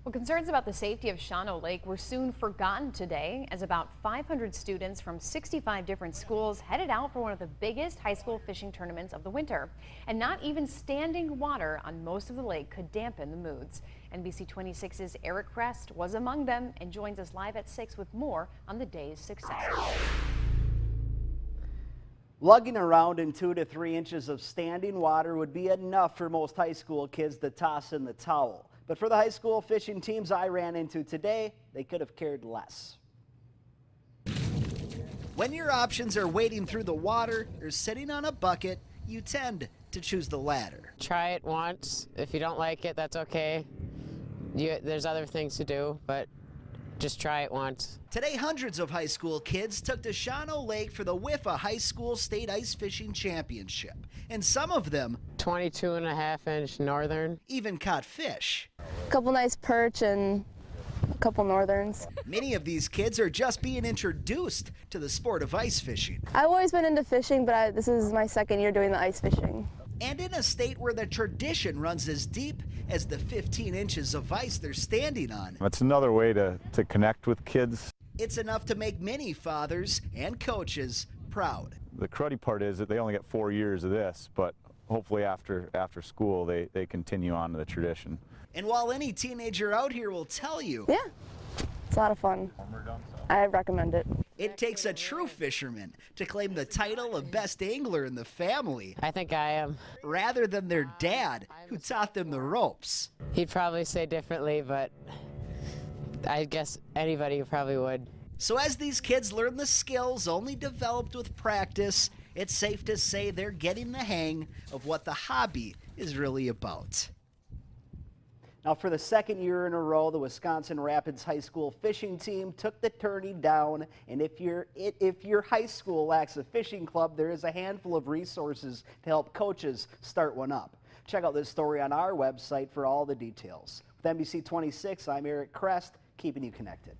Well, concerns about the safety of Shawano Lake were soon forgotten today as about 500 students from 65 different schools headed out for one of the biggest high school fishing tournaments of the winter. And not even standing water on most of the lake could dampen the moods. NBC 26's Eric Crest was among them and joins us live at 6 with more on the day's successes. Lugging around in 2 to 3 inches of standing water would be enough for most high school kids to toss in the towel. But for the high school fishing teams I ran into today, they could have cared less. When your options are wading through the water or sitting on a bucket, you tend to choose the latter. Try it once. If you don't like it, that's okay. There's other things to do, but just try it once. Today, hundreds of high school kids took to Shawano Lake for the WIFA High School State Ice Fishing Championship. And some of them 22.5-inch northern. even caught fish. A couple nice perch and a couple northerns. Many of these kids are just being introduced to the sport of ice fishing. I've always been into fishing, but this is my second year doing the ice fishing. And in a state where the tradition runs as deep as the 15 inches of ice they're standing on. It's another way to connect with kids. It's enough to make many fathers and coaches proud. The cruddy part is that they only get 4 years of this, but hopefully after school they continue on to the tradition. And while any teenager out here will tell you, Yeah, it's a lot of fun. I recommend it. it takes a true fisherman to claim the title of best angler in the family, I think I am. rather than their dad, who taught them the ropes. He'd probably say differently, but I guess anybody probably would. So as these kids learn the skills only developed with practice, it's safe to say they're getting the hang of what the hobby is really about. Now, for the second year in a row, the Wisconsin Rapids High School fishing team took the tourney down. And if your high school lacks a fishing club, there is a handful of resources to help coaches start one up. Check out this story on our website for all the details. With NBC 26, I'm Eric Crest, keeping you connected.